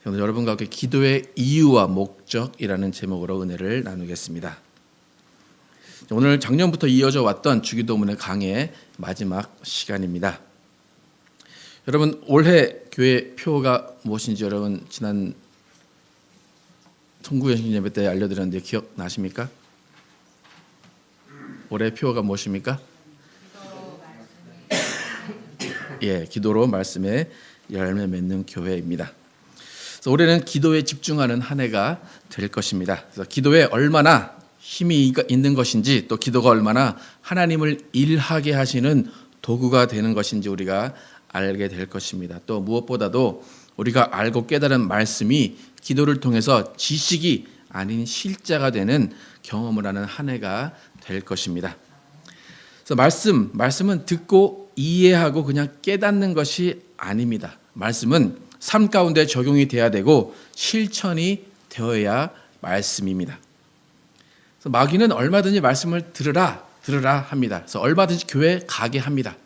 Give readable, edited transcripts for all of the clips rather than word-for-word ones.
오늘 여러분과 함께 기도의 이유와 목적이라는 제목으로 은혜를 나누겠습니다. 오늘 작년부터 이어져 왔던 주기도문의 강의 마지막 시간입니다. 여러분, 올해 교회 표가 무엇인지 여러분 지난 통구연식 예배 때 알려드렸는데 기억나십니까? 올해 표가 무엇입니까? 기도로 말씀에 열매 맺는 교회입니다. 그래서 올해는 기도에 집중하는 한 해가 될 것입니다. 그래서 기도에 얼마나 힘이 있는 것인지, 또 기도가 얼마나 하나님을 일하게 하시는 도구가 되는 것인지 우리가 알게 될 것입니다. 또 무엇보다도 우리가 알고 깨달은 말씀이 기도를 통해서 지식이 아닌 실제가 되는 경험을 하는 한 해가 될 것입니다. 그래서 말씀은 듣고 이해하고 그냥 깨닫는 것이 아닙니다. 말씀은 삶 가운데 적용이 돼야 되고 실천이 되어야 말씀입니다. 그래서 마귀는 얼마든지 말씀을 들으라 합니다. 그래서 얼마든지 교회에 가게 합니다.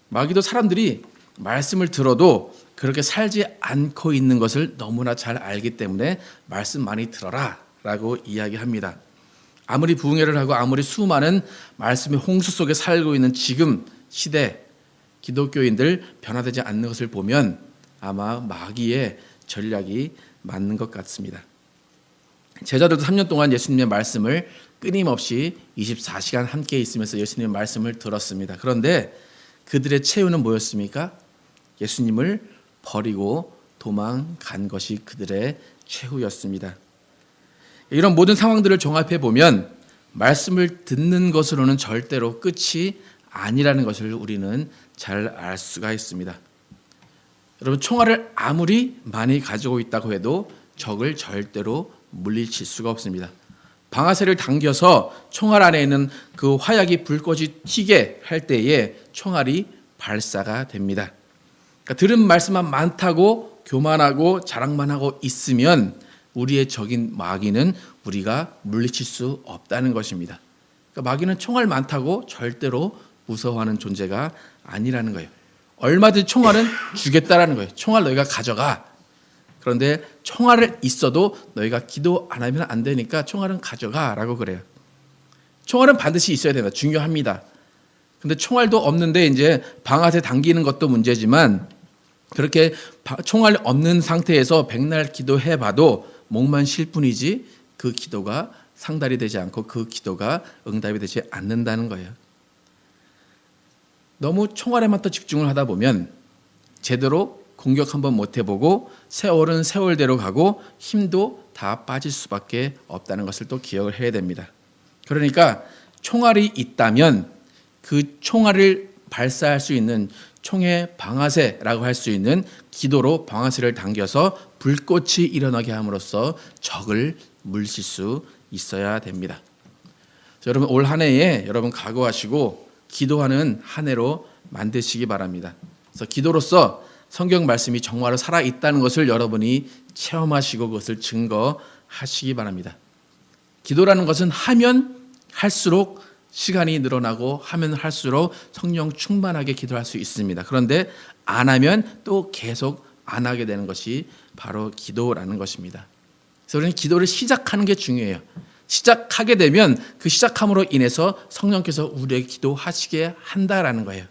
마귀도 사람들이 말씀을 들어도 그렇게 살지 않고 있는 것을 너무나 잘 알기 때문에 말씀 많이 들어라 라고 이야기합니다. 아무리 부흥회를 하고 아무리 수많은 말씀의 홍수 속에 살고 있는 지금 시대 기독교인들 변화되지 않는 것을 보면 아마 마귀의 전략이 맞는 것 같습니다. 제자들도 3년 동안 예수님의 말씀을 끊임없이 24시간 함께 있으면서 예수님의 말씀을 들었습니다. 그런데 그들의 최후는 뭐였습니까? 예수님을 버리고 도망간 것이 그들의 최후였습니다. 이런 모든 상황들을 종합해 보면 말씀을 듣는 것으로는 절대로 끝이 아니라는 것을 우리는 잘 알 수가 있습니다. 여러분, 총알을 아무리 많이 가지고 있다고 해도 적을 절대로 물리칠 수가 없습니다. 방아쇠를 당겨서 총알 안에 있는 그 화약이 불꽃이 튀게 할 때에 총알이 발사가 됩니다. 그러니까 들은 말씀만 많다고 교만하고 자랑만 하고 있으면 우리의 적인 마귀는 우리가 물리칠 수 없다는 것입니다. 그러니까 마귀는 총알 많다고 절대로 무서워하는 존재가 아니라는 거예요. 얼마든지 총알은 주겠다라는 거예요. 총알 너희가 가져가. 그런데 총알을 있어도 너희가 기도 안 하면 안 되니까 총알은 가져가라고 그래요. 총알은 반드시 있어야 된다. 중요합니다. 근데 총알도 없는데 이제 방아쇠 당기는 것도 문제지만 그렇게 총알 없는 상태에서 백날 기도해봐도 목만 쉴 뿐이지 그 기도가 상달이 되지 않고 그 기도가 응답이 되지 않는다는 거예요. 너무 총알에만 또 집중을 하다 보면 제대로 공격 한번 못 해보고 세월은 세월대로 가고 힘도 다 빠질 수밖에 없다는 것을 또 기억을 해야 됩니다. 그러니까 총알이 있다면 그 총알을 발사할 수 있는 총의 방아쇠라고 할 수 있는 기도로 방아쇠를 당겨서 불꽃이 일어나게 함으로써 적을 물리칠 수 있어야 됩니다. 여러분, 올 한 해에 여러분 각오하시고 기도하는 한 해로 만드시기 바랍니다. 그래서 기도로서 성경 말씀이 정말로 살아있다는 것을 여러분이 체험하시고 그것을 증거하시기 바랍니다. 기도라는 것은 하면 할수록 시간이 늘어나고 하면 할수록 성령 충만하게 기도할 수 있습니다. 그런데 안 하면 또 계속 안 하게 되는 것이 바로 기도라는 것입니다. 그래서 우리는 기도를 시작하는 게 중요해요. 시작하게 되면 그 시작함으로 인해서 성령께서 우리에게 기도하시게 한다라는 거예요.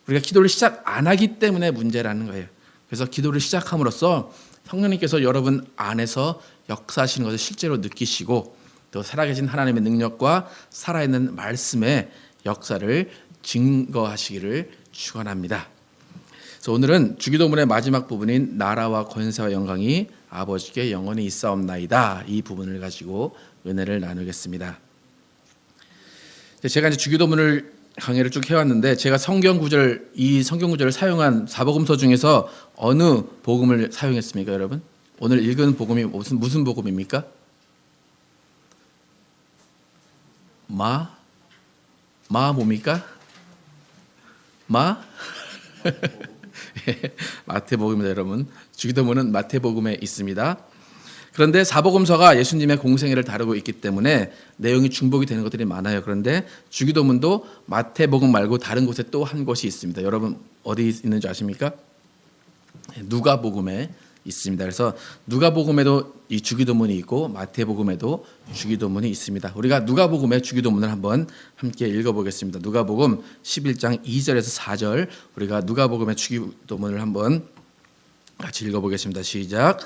우리가 기도를 시작 안 하기 때문에 문제라는 거예요. 그래서 기도를 시작함으로써 성령님께서 여러분 안에서 역사하시는 것을 실제로 느끼시고 또 살아계신 하나님의 능력과 살아있는 말씀의 역사를 증거하시기를 축원합니다. 그래서 오늘은 주기도문의 마지막 부분인 나라와 권세와 영광이 아버지께 영원히 있사옵나이다, 이 부분을 가지고 은혜를 나누겠습니다. 제가 이제 주기도문을 강의를 쭉 해왔는데 제가 이 성경 구절을 사용한 사복음서 중에서 어느 복음을 사용했습니까, 여러분? 오늘 읽은 복음이 무슨 복음입니까? 마 뭡니까? 마태복음입니다, 여러분. 주기도문은 마태복음에 있습니다. 그런데 사복음서가 예수님의 공생애를 다루고 있기 때문에 내용이 중복이 되는 것들이 많아요. 그런데 주기도문도 마태복음 말고 다른 곳에 또 한 곳이 있습니다. 여러분 어디 있는지 아십니까? 누가복음에 있습니다. 그래서 누가복음에도 이 주기도문이 있고 마태복음에도 주기도문이 있습니다. 우리가 누가복음의 주기도문을 한번 함께 읽어보겠습니다. 누가복음 11장 2절에서 4절 우리가 누가복음의 주기도문을 한번 같이 읽어보겠습니다. 시작.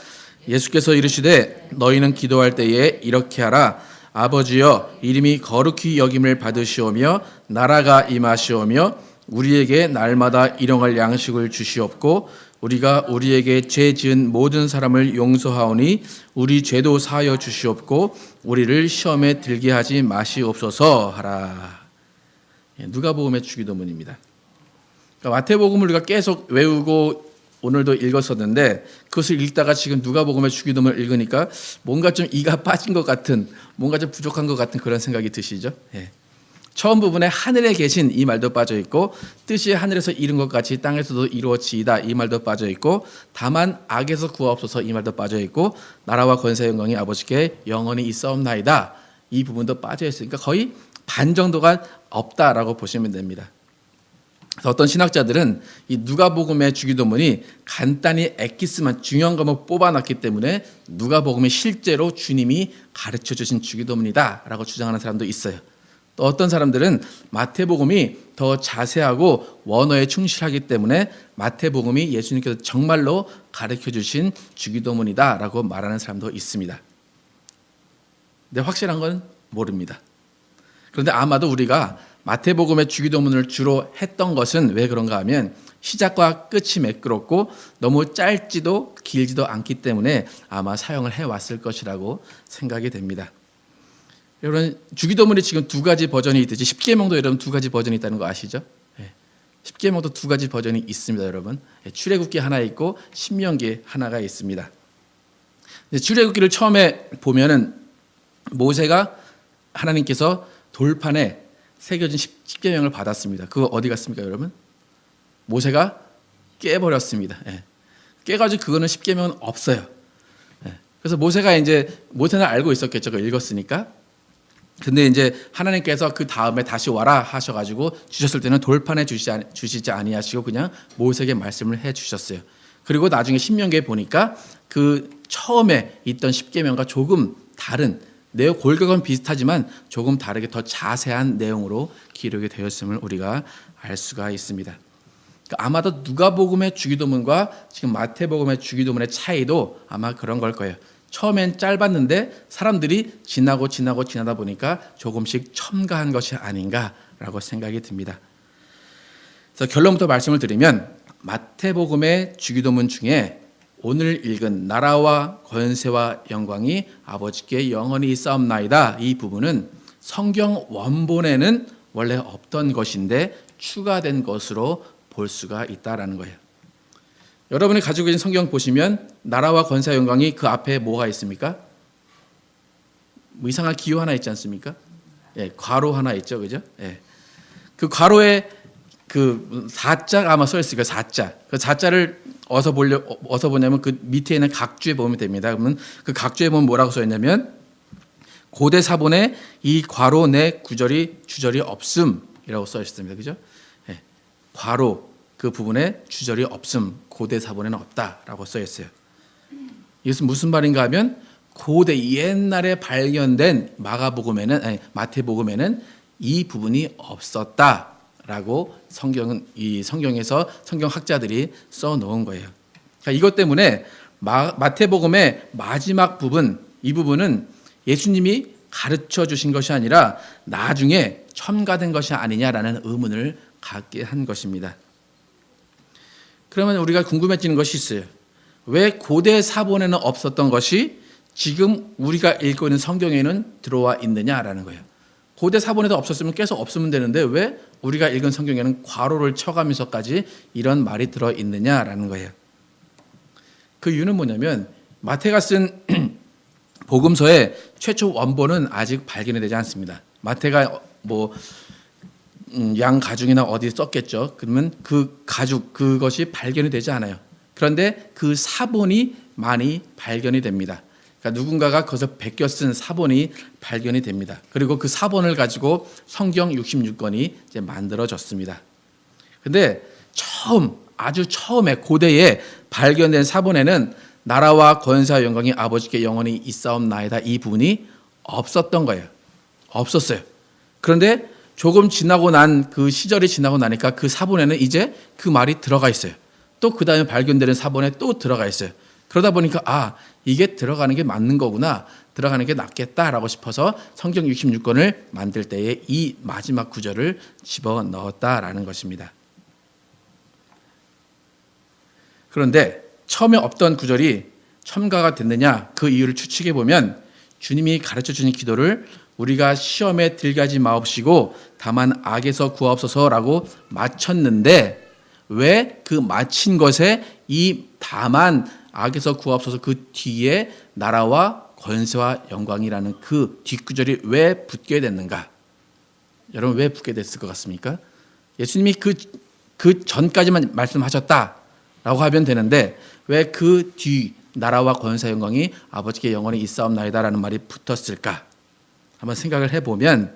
예수께서 이르시되 너희는 기도할 때에 이렇게 하라. 아버지여 이름이 거룩히 여김을 받으시오며 나라가 임하시오며 우리에게 날마다 일용할 양식을 주시옵고 우리가 우리에게 죄 지은 모든 사람을 용서하오니 우리 죄도 사하여 주시옵고 우리를 시험에 들게 하지 마시옵소서 하라. 누가복음의 주기도문입니다. 그러니까 마태복음을 우리가 계속 외우고 오늘도 읽었었는데 그것을 읽다가 지금 누가복음의 주기도문을 읽으니까 뭔가 좀 이가 빠진 것 같은, 뭔가 좀 부족한 것 같은 그런 생각이 드시죠? 처음 부분에 하늘에 계신 이 말도 빠져 있고 뜻이 하늘에서 이룬 것 같이 땅에서도 이루어지이다 이 말도 빠져 있고 다만 악에서 구하옵소서 이 말도 빠져 있고 나라와 권세 영광이 아버지께 영원히 있사옵나이다 이 부분도 빠져 있으니까 거의 반 정도가 없다라고 보시면 됩니다. 어떤 신학자들은 이 누가복음의 주기도문이 간단히 엑기스만 중요한 것만 뽑아놨기 때문에 누가복음이 실제로 주님이 가르쳐 주신 주기도문이다라고 주장하는 사람도 있어요. 또 어떤 사람들은 마태복음이 더 자세하고 원어에 충실하기 때문에 마태복음이 예수님께서 정말로 가르쳐 주신 주기도문이다라고 말하는 사람도 있습니다. 근데 확실한 건 모릅니다. 그런데 아마도 우리가 마태복음의 주기도문을 주로 했던 것은 왜 그런가 하면 시작과 끝이 매끄럽고 너무 짧지도 길지도 않기 때문에 아마 사용을 해왔을 것이라고 생각이 됩니다. 여러분 주기도문이 지금 두 가지 버전이 있듯이 십계명도 여러분 두 가지 버전이 있다는 거 아시죠? 십계명도 두 가지 버전이 있습니다, 여러분. 출애굽기 하나 있고 신명기 하나가 있습니다. 출애굽기를 처음에 보면은 모세가 하나님께서 돌판에 새겨진 십계명을 받았습니다. 그거 어디 갔습니까, 여러분? 모세가 깨버렸습니다. 깨가지고 그거는 십계명은 없어요. 그래서 모세는 알고 있었겠죠. 그거 읽었으니까. 근데 이제 하나님께서 그 다음에 다시 와라 하셔가지고 주셨을 때는 돌판에 주시지 아니하시고 그냥 모세에게 말씀을 해 주셨어요. 그리고 나중에 신명기에 보니까 그 처음에 있던 십계명과 조금 다른 내용 골격은 비슷하지만 조금 다르게 더 자세한 내용으로 기록이 되었음을 우리가 알 수가 있습니다. 그러니까 아마도 누가복음의 주기도문과 지금 마태복음의 주기도문의 차이도 아마 그런 걸 거예요. 처음엔 짧았는데 사람들이 지나다 보니까 조금씩 첨가한 것이 아닌가라고 생각이 듭니다. 그래서 결론부터 말씀을 드리면 마태복음의 주기도문 중에 오늘 읽은 나라와 권세와 영광이 아버지께 영원히 있사옵나이다 이 부분은 성경 원본에는 원래 없던 것인데 추가된 것으로 볼 수가 있다라는 거예요. 여러분이 가지고 계신 성경 보시면 나라와 권세와 영광이 그 앞에 뭐가 있습니까? 뭐 이상한 기호 하나 있지 않습니까? 괄호 하나 있죠, 그죠? 그 괄호에 그 4자가 아마 써 있을 거예요. 4자. 그 4자를 어디서 보냐면 그 밑에 있는 각주에 보면 됩니다. 그러면 그 각주에 보면 뭐라고 써 있냐면 고대 사본에 이 괄호 내 주절이 없음이라고 써 있습니다. 그죠? 괄호 그 부분에 주절이 없음, 고대 사본에는 없다라고 써 있어요. 이것은 무슨 말인가 하면 고대 옛날에 발견된 마태복음에는 이 부분이 없었다라고 성경에서 성경학자들이 써 놓은 거예요. 그러니까 이것 때문에 마태복음의 마지막 부분, 이 부분은 예수님이 가르쳐 주신 것이 아니라 나중에 첨가된 것이 아니냐라는 의문을 갖게 한 것입니다. 그러면 우리가 궁금해지는 것이 있어요. 왜 고대 사본에는 없었던 것이 지금 우리가 읽고 있는 성경에는 들어와 있느냐라는 거예요. 고대 사본에도 없었으면 계속 없으면 되는데 왜 우리가 읽은 성경에는 괄호를 쳐가면서까지 이런 말이 들어있느냐라는 거예요. 그 이유는 뭐냐면 마태가 쓴 복음서의 최초 원본은 아직 발견이 되지 않습니다. 마태가 양 가죽이나 어디에 썼겠죠. 그러면 그 가죽 그것이 발견이 되지 않아요. 그런데 그 사본이 많이 발견이 됩니다. 그러니까 누군가가 거기서 베껴 쓴 사본이 발견이 됩니다. 그리고 그 사본을 가지고 성경 66권이 이제 만들어졌습니다. 근데 처음 아주 처음에 고대에 발견된 사본에는 나라와 권세와 영광이 아버지께 영원히 있사옵나이다 이 부분이 없었던 거예요. 없었어요. 그런데 조금 지나고 난 그 시절이 지나고 나니까 그 사본에는 이제 그 말이 들어가 있어요. 또 그 다음에 발견되는 사본에 또 들어가 있어요. 그러다 보니까 이게 들어가는 게 맞는 거구나, 들어가는 게 낫겠다라고 싶어서 성경 66권을 만들 때에 이 마지막 구절을 집어넣었다라는 것입니다. 그런데 처음에 없던 구절이 첨가가 됐느냐, 그 이유를 추측해 보면 주님이 가르쳐 주신 기도를 우리가 시험에 들게 마옵시고 다만 악에서 구하옵소서라고 마쳤는데 왜 그 마친 것에 이 다만 악에서 구하옵소서 그 뒤에 나라와 권세와 영광이라는 그 뒷구절이 왜 붙게 됐는가? 여러분 왜 붙게 됐을 것 같습니까? 예수님이 그 전까지만 말씀하셨다라고 하면 되는데 왜 그 뒤 나라와 권세 영광이 아버지께 영원히 있사옵나이다라는 말이 붙었을까? 한번 생각을 해보면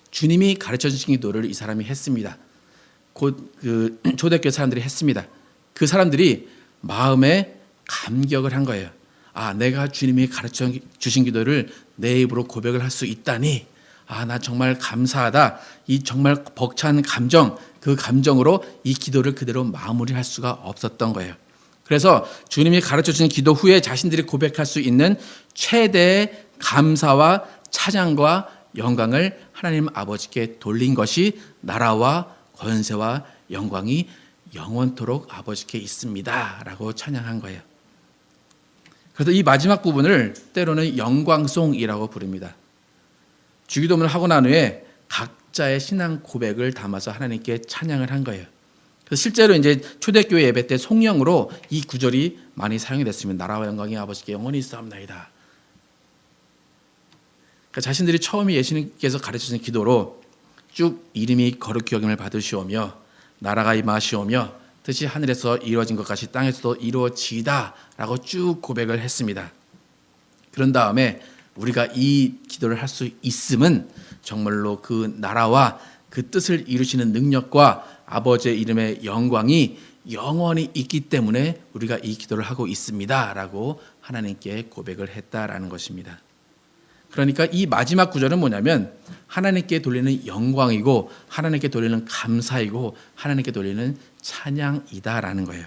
주님이 가르쳐 주신 기도를 이 사람이 했습니다. 곧 그 초대교회 사람들이 했습니다. 그 사람들이 마음에 감격을 한 거예요. 내가 주님이 가르쳐 주신 기도를 내 입으로 고백을 할 수 있다니, 나 정말 감사하다. 이 정말 벅찬 감정, 그 감정으로 이 기도를 그대로 마무리할 수가 없었던 거예요. 그래서 주님이 가르쳐 주신 기도 후에 자신들이 고백할 수 있는 최대의 감사와 찬양과 영광을 하나님 아버지께 돌린 것이 나라와 권세와 영광이 영원토록 아버지께 있습니다 라고 찬양한 거예요. 그래서 이 마지막 부분을 때로는 영광송이라고 부릅니다. 주기도문을 하고 난 후에 각자의 신앙 고백을 담아서 하나님께 찬양을 한 거예요. 그래서 실제로 이제 초대교회 예배 때 송영으로 이 구절이 많이 사용이 됐습니다. 나라와 영광이 아버지께 영원히 있사옵나이다. 그러니까 자신들이 처음에 예수님께서 가르치신 기도로 쭉 이름이 거룩히 여김을 받으시오며 나라가 임하시오며 뜻이 하늘에서 이루어진 것 같이 땅에서도 이루어지다 라고 쭉 고백을 했습니다. 그런 다음에 우리가 이 기도를 할 수 있음은 정말로 그 나라와 그 뜻을 이루시는 능력과 아버지의 이름의 영광이 영원히 있기 때문에 우리가 이 기도를 하고 있습니다 라고 하나님께 고백을 했다라는 것입니다. 그러니까 이 마지막 구절은 뭐냐면 하나님께 돌리는 영광이고 하나님께 돌리는 감사이고 하나님께 돌리는 찬양이다라는 거예요.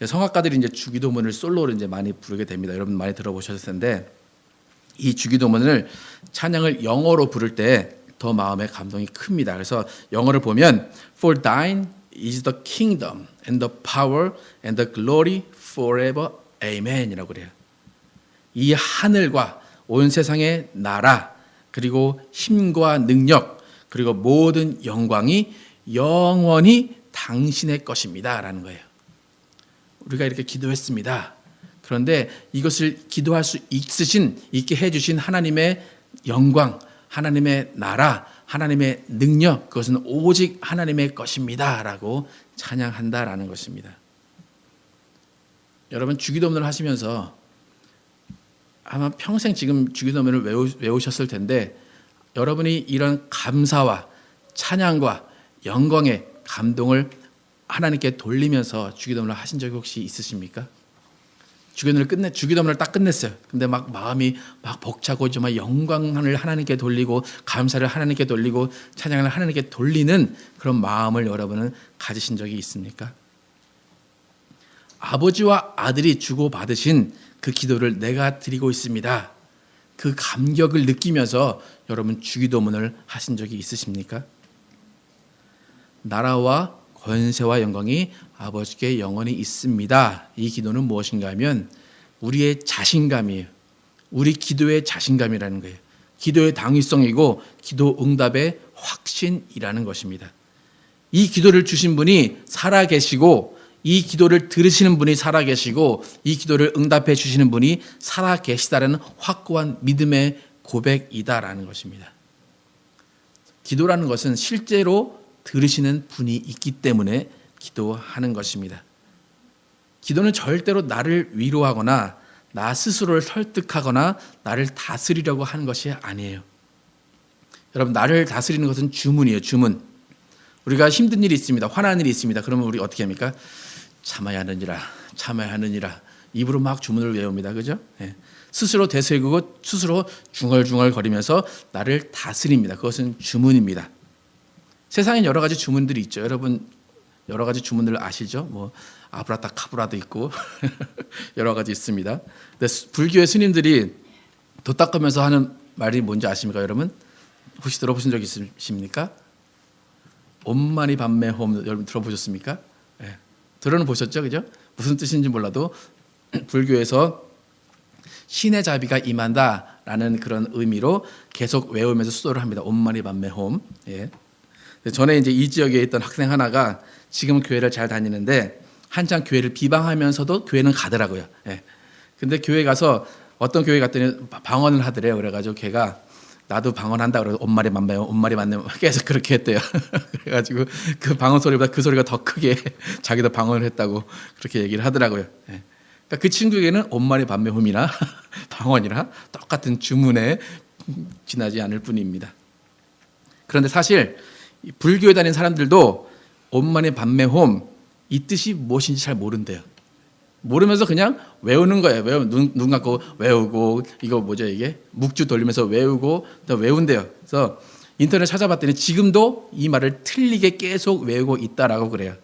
성악가들이 이제 주기도문을 솔로로 이제 많이 부르게 됩니다. 여러분 많이 들어보셨을 텐데 이 주기도문을 찬양을 영어로 부를 때 더 마음의 감동이 큽니다. 그래서 영어를 보면 For thine is the kingdom and the power and the glory forever. Amen이라고 그래요. 이 하늘과 온 세상의 나라 그리고 힘과 능력 그리고 모든 영광이 영원히 당신의 것입니다 라는 거예요. 우리가 이렇게 기도했습니다. 그런데 이것을 기도할 수 있게 해주신 하나님의 영광, 하나님의 나라, 하나님의 능력, 그것은 오직 하나님의 것입니다 라고 찬양한다라는 것입니다. 여러분 주기도문을 하시면서 아마 평생 지금 주기도문을 외우셨을 텐데 여러분이 이런 감사와 찬양과 영광의 감동을 하나님께 돌리면서 주기도문을 하신 적이 혹시 있으십니까? 주기도문을 딱 끝냈어요. 근데 막 마음이 막 벅차고 정말 영광을 하나님께 돌리고 감사를 하나님께 돌리고 찬양을 하나님께 돌리는 그런 마음을 여러분은 가지신 적이 있습니까? 아버지와 아들이 주고받으신 그 기도를 내가 드리고 있습니다. 그 감격을 느끼면서 여러분 주기도문을 하신 적이 있으십니까? 나라와 권세와 영광이 아버지께 영원히 있습니다. 이 기도는 무엇인가 하면 우리의 자신감이에요. 우리 기도의 자신감이라는 거예요. 기도의 당위성이고 기도 응답의 확신이라는 것입니다. 이 기도를 주신 분이 살아계시고 이 기도를 들으시는 분이 살아계시고 이 기도를 응답해 주시는 분이 살아계시다라는 확고한 믿음의 고백이다라는 것입니다. 기도라는 것은 실제로 들으시는 분이 있기 때문에 기도하는 것입니다. 기도는 절대로 나를 위로하거나 나 스스로를 설득하거나 나를 다스리려고 하는 것이 아니에요. 여러분 나를 다스리는 것은 주문이에요. 주문. 우리가 힘든 일이 있습니다. 화나는 일이 있습니다. 그러면 우리 어떻게 합니까? 참아야 하느니라, 참아야 하느니라. 입으로 막 주문을 외웁니다. 그죠? 예. 스스로 되새기고 스스로 중얼중얼 거리면서 나를 다스립니다. 그것은 주문입니다. 세상엔 여러 가지 주문들이 있죠. 여러분 여러 가지 주문들 아시죠? 뭐 아브라타 카브라도 있고 여러 가지 있습니다. 근데 불교의 스님들이 도 닦으면서 하는 말이 뭔지 아십니까, 여러분? 혹시 들어보신 적 있으십니까? 옴마니 밤메 홈 여러분 들어보셨습니까? 네. 들어는 보셨죠, 그죠? 무슨 뜻인지 몰라도 불교에서 신의 자비가 임한다라는 그런 의미로 계속 외우면서 수도를 합니다. 옴마니 밤메 홈. 예. 전에 이제 이 지역에 있던 학생 하나가 지금은 교회를 잘 다니는데 한창 교회를 비방하면서도 교회는 가더라고요. 예. 근데 교회 가서 어떤 교회 갔더니 방언을 하더래요. 그래가지고 걔가 나도 방언한다 그래서 엄마리 만매요, 엄마리 만매요 계속 그렇게 했대요. 그래가지고 그 방언 소리보다 그 소리가 더 크게 자기도 방언을 했다고 그렇게 얘기를 하더라고요. 예. 그러니까 그 친구에게는 엄마리 만매홈이나 방언이나 똑같은 주문에 지나지 않을 뿐입니다. 그런데 사실 불교에 다니는 사람들도 엄마니 밤매홈 이 뜻이 무엇인지 잘 모른대요. 모르면서 그냥 외우는 거예요. 눈 감고 외우고 이거 뭐죠 이게 묵주 돌리면서 외우고 또 외운대요. 그래서 인터넷 찾아봤더니 지금도 이 말을 틀리게 계속 외우고 있다라고 그래요.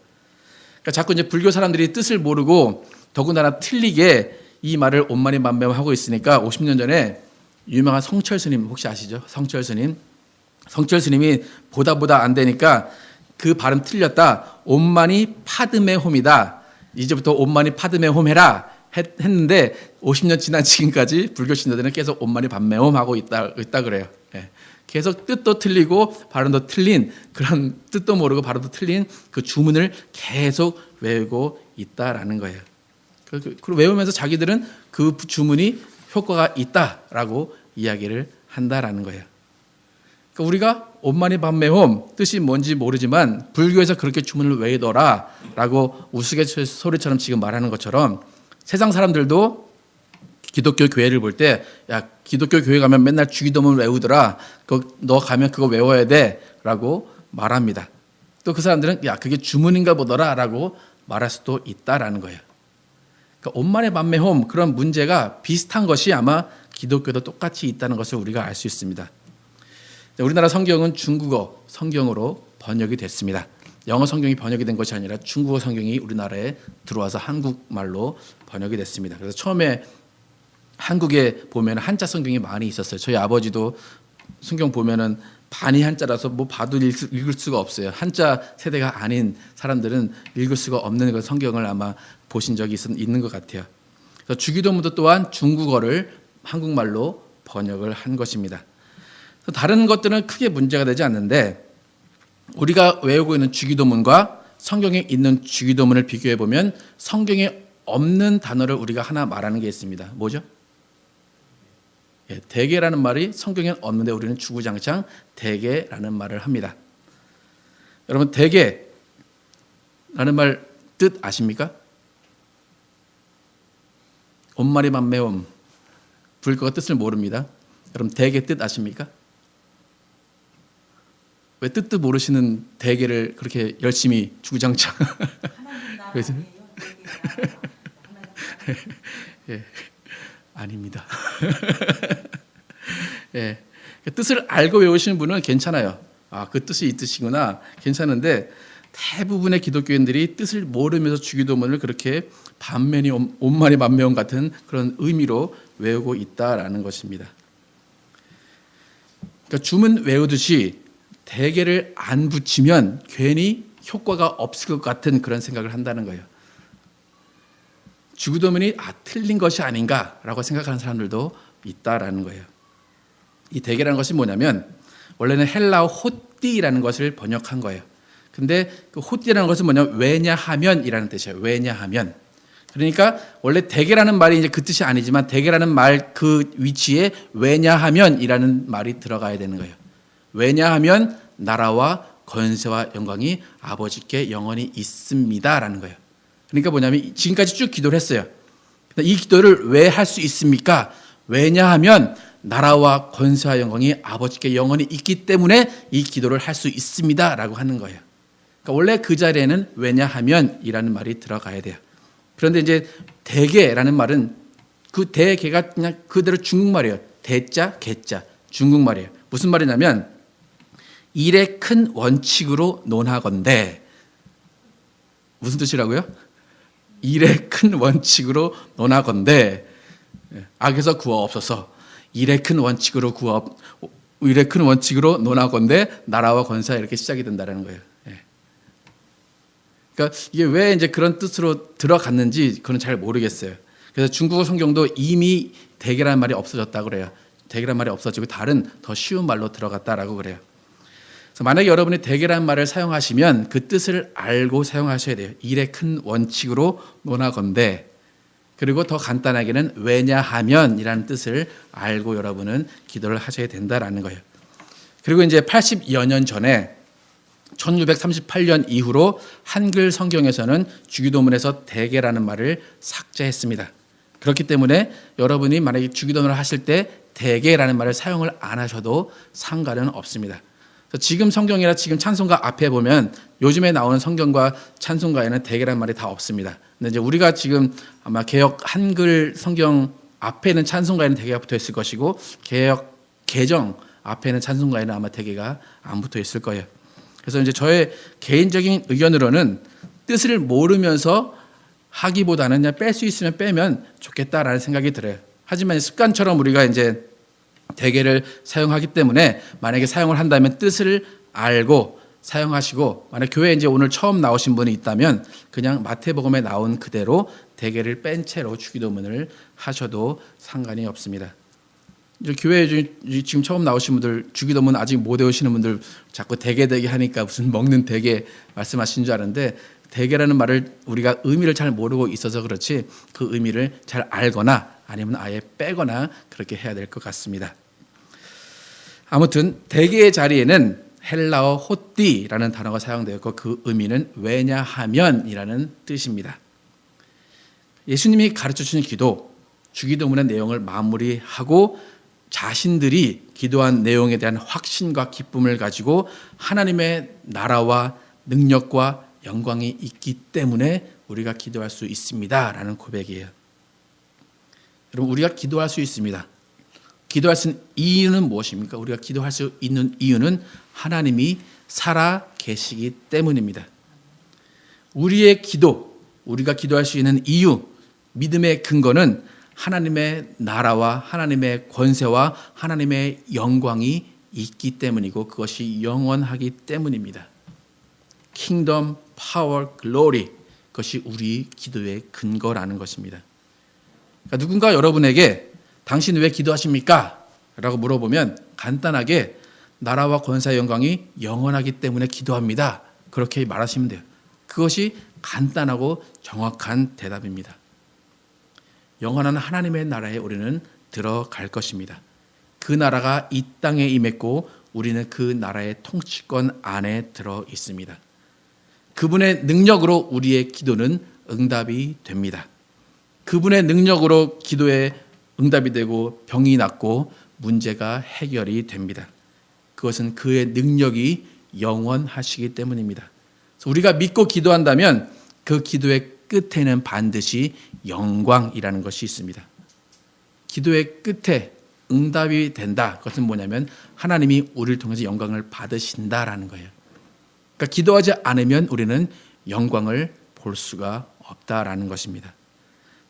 그러니까 자꾸 이제 불교 사람들이 뜻을 모르고 더군다나 틀리게 이 말을 온만이 만매하고 있으니까 50년 전에 유명한 성철 스님 혹시 아시죠? 성철 스님이 보다 안 되니까 그 발음 틀렸다. 온만이 파드메 홈이다. 이제부터 온만이 파드메 홈 해라 했는데 50년 지난 지금까지 불교 신자들은 계속 온만이 밤매홈 하고 있다 그래요. 예. 계속 뜻도 틀리고 발음도 틀린 그런 뜻도 모르고 발음도 틀린 그 주문을 계속 외우고 있다라는 거예요. 그리고 외우면서 자기들은 그 주문이 효과가 있다라고 이야기를 한다라는 거예요. 그러니까 우리가 온만이 밤매홈 뜻이 뭔지 모르지만 불교에서 그렇게 주문을 외우더라라고 우스갯소리처럼 지금 말하는 것처럼 세상 사람들도 기독교 교회를 볼 때 야 기독교 교회 가면 맨날 주기도문 외우더라. 너 가면 그거 외워야 돼라고 말합니다. 또 그 사람들은 야 그게 주문인가 보더라라고 말할 수도 있다라는 거예요. 그러니까 온만이 밤매홈 그런 문제가 비슷한 것이 아마 기독교도 똑같이 있다는 것을 우리가 알 수 있습니다. 우리나라 성경은 중국어 성경으로 번역이 됐습니다. 영어 성경이 번역이 된 것이 아니라 중국어 성경이 우리나라에 들어와서 한국말로 번역이 됐습니다. 그래서 처음에 한국에 보면 한자 성경이 많이 있었어요. 저희 아버지도 성경 보면은 반이 한자라서 뭐 봐도 읽을 수가 없어요. 한자 세대가 아닌 사람들은 읽을 수가 없는 그 성경을 아마 보신 적이 있는 것 같아요. 그래서 주기도문도 또한 중국어를 한국말로 번역을 한 것입니다. 다른 것들은 크게 문제가 되지 않는데 우리가 외우고 있는 주기도문과 성경에 있는 주기도문을 비교해 보면 성경에 없는 단어를 우리가 하나 말하는 게 있습니다. 뭐죠? 예, 대개라는 말이 성경에 없는데 우리는 주구장창 대개라는 말을 합니다. 여러분 대개라는 말 뜻 아십니까? 온마리 밤매옴 불교가 뜻을 모릅니다. 여러분 대개 뜻 아십니까? 왜 뜻도 모르시는 대개를 그렇게 열심히 주구장창 예, 아닙니다. 예, 뜻을 알고 외우시는 분은 괜찮아요. 아, 그 뜻이 이 뜻이구나 괜찮은데 대부분의 기독교인들이 뜻을 모르면서 주기도문을 그렇게 반면이 온만이 반면 같은 그런 의미로 외우고 있다라는 것입니다. 그러니까 주문 외우듯이 대개를 안 붙이면 괜히 효과가 없을 것 같은 그런 생각을 한다는 거예요. 주기도문이 틀린 것이 아닌가라고 생각하는 사람들도 있다라는 거예요. 이 대개라는 것이 뭐냐면 원래는 헬라어 호띠라는 것을 번역한 거예요. 근데 그 호띠라는 것은 뭐냐면 왜냐하면이라는 뜻이에요. 왜냐하면. 그러니까 원래 대개라는 말이 이제 그 뜻이 아니지만 대개라는 말 그 위치에 왜냐하면이라는 말이 들어가야 되는 거예요. 왜냐하면 나라와 권세와 영광이 아버지께 영원히 있습니다라는 거예요. 그러니까 뭐냐면 지금까지 쭉 기도를 했어요. 이 기도를 왜 할 수 있습니까? 왜냐하면 나라와 권세와 영광이 아버지께 영원히 있기 때문에 이 기도를 할 수 있습니다라고 하는 거예요. 그러니까 원래 그 자리에는 왜냐하면이라는 말이 들어가야 돼요. 그런데 이제 대개라는 말은 그 대개가 그냥 그대로 중국말이에요. 대자, 개자, 중국말이에요. 무슨 말이냐면 일의 큰 원칙으로 논하건대. 무슨 뜻이라고요? 일의 큰 원칙으로 논하건대 악에서 구하옵소서. 일의 큰 원칙으로 논하건대 나라와 권세가 이렇게 시작이 된다는 거예요. 그러니까 이게 왜 이제 그런 뜻으로 들어갔는지 그건 잘 모르겠어요. 그래서 중국어 성경도 이미 대개라는 말이 없어졌다고 그래요. 대개라는 말이 없어지고 다른 더 쉬운 말로 들어갔다라고 그래요. 그래서 만약에 여러분이 대개라는 말을 사용하시면 그 뜻을 알고 사용하셔야 돼요. 일의 큰 원칙으로 논하건대. 그리고 더 간단하게는 왜냐하면이라는 뜻을 알고 여러분은 기도를 하셔야 된다라는 거예요. 그리고 이제 80여 년 전에 1638년 이후로 한글 성경에서는 주기도문에서 대개라는 말을 삭제했습니다. 그렇기 때문에 여러분이 만약에 주기도문을 하실 때 대개라는 말을 사용을 안 하셔도 상관은 없습니다. 지금 성경이나 지금 찬송가 앞에 보면 요즘에 나오는 성경과 찬송가에는 대개라는 말이 다 없습니다. 근데 이제 우리가 지금 아마 개역 한글 성경 앞에는 찬송가에는 대개가 붙어 있을 것이고 개역 개정 앞에는 찬송가에는 아마 대개가 안 붙어 있을 거예요. 그래서 이제 저의 개인적인 의견으로는 뜻을 모르면서 하기보다는 그냥 뺄 수 있으면 빼면 좋겠다라는 생각이 들어요. 하지만 습관처럼 우리가 이제 대개를 사용하기 때문에 만약에 사용을 한다면 뜻을 알고 사용하시고, 만약 교회에 이제 오늘 처음 나오신 분이 있다면 그냥 마태복음에 나온 그대로 대개를 뺀 채로 주기도문을 하셔도 상관이 없습니다. 교회에 지금 처음 나오신 분들, 주기도문 아직 못 외우시는 분들 자꾸 대개 하니까 무슨 먹는 대개 말씀하신 줄 아는데, 대개라는 말을 우리가 의미를 잘 모르고 있어서 그렇지 그 의미를 잘 알거나 아니면 아예 빼거나 그렇게 해야 될 것 같습니다. 아무튼 대개의 자리에는 헬라어 호띠라는 단어가 사용되었고 그 의미는 왜냐하면이라는 뜻입니다. 예수님이 가르쳐주신 기도, 주기도문의 내용을 마무리하고 자신들이 기도한 내용에 대한 확신과 기쁨을 가지고 하나님의 나라와 능력과 영광이 있기 때문에 우리가 기도할 수 있습니다라는 고백이에요. 여러분, 우리가 기도할 수 있습니다. 기도할 수 있는 이유는 무엇입니까? 우리가 기도할 수 있는 이유는 하나님이 살아 계시기 때문입니다. 우리의 기도, 우리가 기도할 수 있는 이유, 믿음의 근거는 하나님의 나라와 하나님의 권세와 하나님의 영광이 있기 때문이고 그것이 영원하기 때문입니다. Kingdom, Power, Glory, 그것이 우리 기도의 근거라는 것입니다. 그러니까 누군가 여러분에게 당신 왜 기도하십니까? 라고 물어보면 간단하게 나라와 권세와 영광이 영원하기 때문에 기도합니다. 그렇게 말하시면 돼요. 그것이 간단하고 정확한 대답입니다. 영원한 하나님의 나라에 우리는 들어갈 것입니다. 그 나라가 이 땅에 임했고 우리는 그 나라의 통치권 안에 들어 있습니다. 그분의 능력으로 우리의 기도는 응답이 됩니다. 그분의 능력으로 기도에 응답이 되고 병이 낫고 문제가 해결이 됩니다. 그것은 그의 능력이 영원하시기 때문입니다. 우리가 믿고 기도한다면 그 기도의 끝에는 반드시 영광이라는 것이 있습니다. 기도의 끝에 응답이 된다. 그것은 뭐냐면 하나님이 우리를 통해서 영광을 받으신다라는 거예요. 그러니까 기도하지 않으면 우리는 영광을 볼 수가 없다라는 것입니다.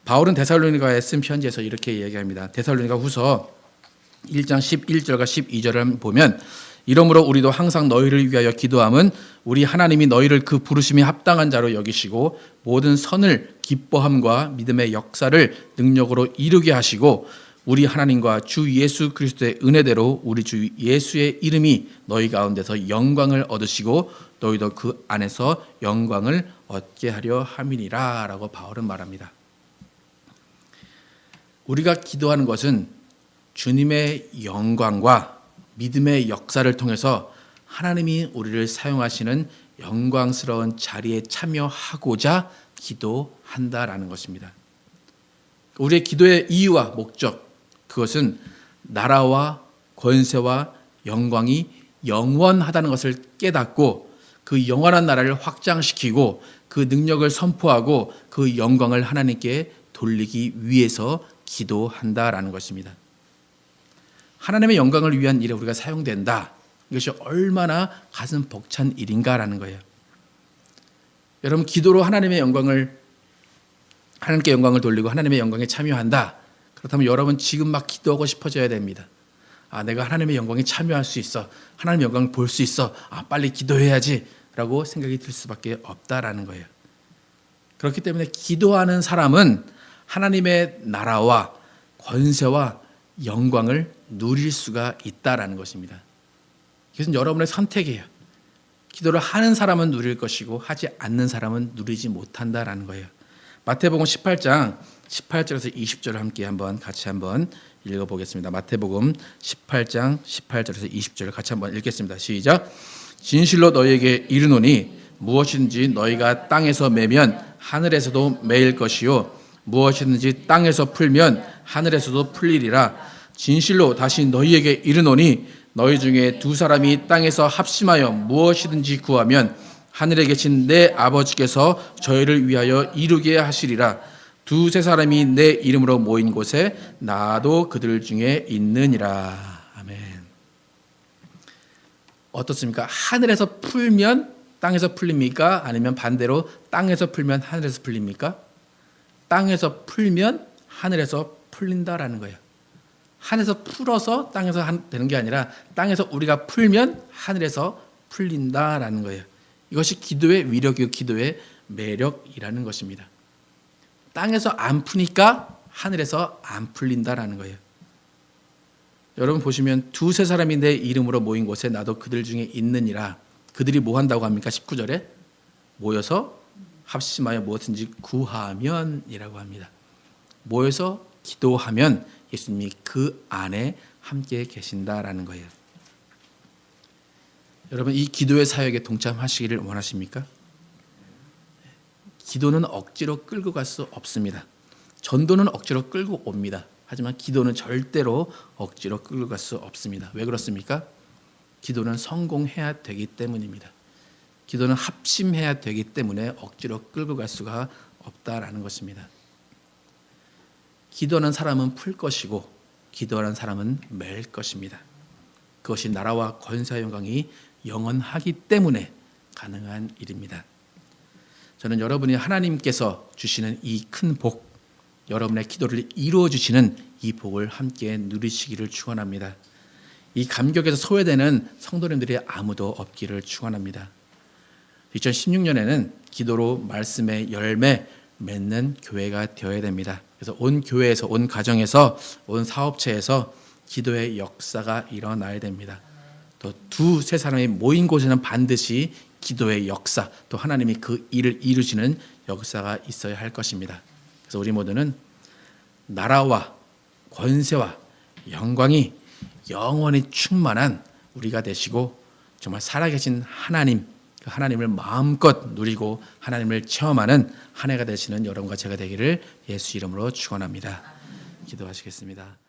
바울은 데살로니가에 쓴 편지에서 이렇게 이야기합니다. 데살로니가 후서 1장 11절과 12절을 보면 이러므로 우리도 항상 너희를 위하여 기도함은 우리 하나님이 너희를 그 부르심이 합당한 자로 여기시고 모든 선을 기뻐함과 믿음의 역사를 능력으로 이루게 하시고 우리 하나님과 주 예수 그리스도의 은혜대로 우리 주 예수의 이름이 너희 가운데서 영광을 얻으시고 너희도 그 안에서 영광을 얻게 하려 함이니라 라고 바울은 말합니다. 우리가 기도하는 것은 주님의 영광과 믿음의 역사를 통해서 하나님이 우리를 사용하시는 영광스러운 자리에 참여하고자 기도한다라는 것입니다. 우리의 기도의 이유와 목적, 그것은 나라와 권세와 영광이 영원하다는 것을 깨닫고 그 영원한 나라를 확장시키고 그 능력을 선포하고 그 영광을 하나님께 돌리기 위해서 기도한다라는 것입니다. 하나님의 영광을 위한 일에 우리가 사용된다. 이것이 얼마나 가슴 벅찬 일인가라는 거예요. 여러분, 기도로 하나님께 영광을 돌리고 하나님의 영광에 참여한다. 그렇다면 여러분 지금 막 기도하고 싶어져야 됩니다. 내가 하나님의 영광에 참여할 수 있어. 하나님의 영광을 볼 수 있어. 빨리 기도해야지 라고 생각이 들 수밖에 없다라는 거예요. 그렇기 때문에 기도하는 사람은 하나님의 나라와 권세와 영광을 누릴 수가 있다라는 것입니다. 이것은 여러분의 선택이에요. 기도를 하는 사람은 누릴 것이고 하지 않는 사람은 누리지 못한다라는 거예요. 마태복음 18장 18절에서 20절을 함께 같이 한번 읽어보겠습니다. 마태복음 18장 18절에서 20절을 같이 한번 읽겠습니다. 시작. 진실로 너희에게 이르노니 무엇이든지 너희가 땅에서 매면 하늘에서도 매일 것이요 무엇이든지 땅에서 풀면 하늘에서도 풀리리라. 진실로 다시 너희에게 이르노니 너희 중에 두 사람이 땅에서 합심하여 무엇이든지 구하면 하늘에 계신 내 아버지께서 저희를 위하여 이루게 하시리라. 두세 사람이 내 이름으로 모인 곳에 나도 그들 중에 있느니라. 아멘. 어떻습니까? 하늘에서 풀면 땅에서 풀립니까? 아니면 반대로 땅에서 풀면 하늘에서 풀립니까? 땅에서 풀면 하늘에서 풀린다라는 거예요. 하늘에서 풀어서 땅에서 되는 게 아니라 땅에서 우리가 풀면 하늘에서 풀린다라는 거예요. 이것이 기도의 위력이고 기도의 매력이라는 것입니다. 땅에서 안 푸니까 하늘에서 안 풀린다라는 거예요. 여러분 보시면 두세 사람이 내 이름으로 모인 곳에 나도 그들 중에 있느니라. 그들이 뭐 한다고 합니까? 19절에 모여서 합심하여 무엇든지 구하면이라고 합니다. 모여서 기도하면 예수님이 그 안에 함께 계신다라는 거예요. 여러분 이 기도의 사역에 동참하시기를 원하십니까? 기도는 억지로 끌고 갈 수 없습니다. 전도는 억지로 끌고 옵니다. 하지만 기도는 절대로 억지로 끌고 갈 수 없습니다. 왜 그렇습니까? 기도는 성공해야 되기 때문입니다. 기도는 합심해야 되기 때문에 억지로 끌고 갈 수가 없다라는 것입니다. 기도하는 사람은 풀 것이고 기도하는 사람은 맬 것입니다. 그것이 나라와 권세와 영광이 영원하기 때문에 가능한 일입니다. 저는 여러분이 하나님께서 주시는 이 큰 복, 여러분의 기도를 이루어 주시는 이 복을 함께 누리시기를 축원합니다. 이 감격에서 소외되는 성도님들이 아무도 없기를 축원합니다. 2016년에는 기도로 말씀의 열매 맺는 교회가 되어야 됩니다. 그래서 온 교회에서, 온 가정에서, 온 사업체에서 기도의 역사가 일어나야 됩니다. 또 두세 사람이 모인 곳에는 반드시 기도의 역사, 또 하나님이 그 일을 이루시는 역사가 있어야 할 것입니다. 그래서 우리 모두는 나라와 권세와 영광이 영원히 충만한 우리가 되시고 정말 살아계신 하나님, 그 하나님을 마음껏 누리고 하나님을 체험하는 한 해가 되시는 여러분과 제가 되기를 예수 이름으로 축원합니다. 기도하시겠습니다.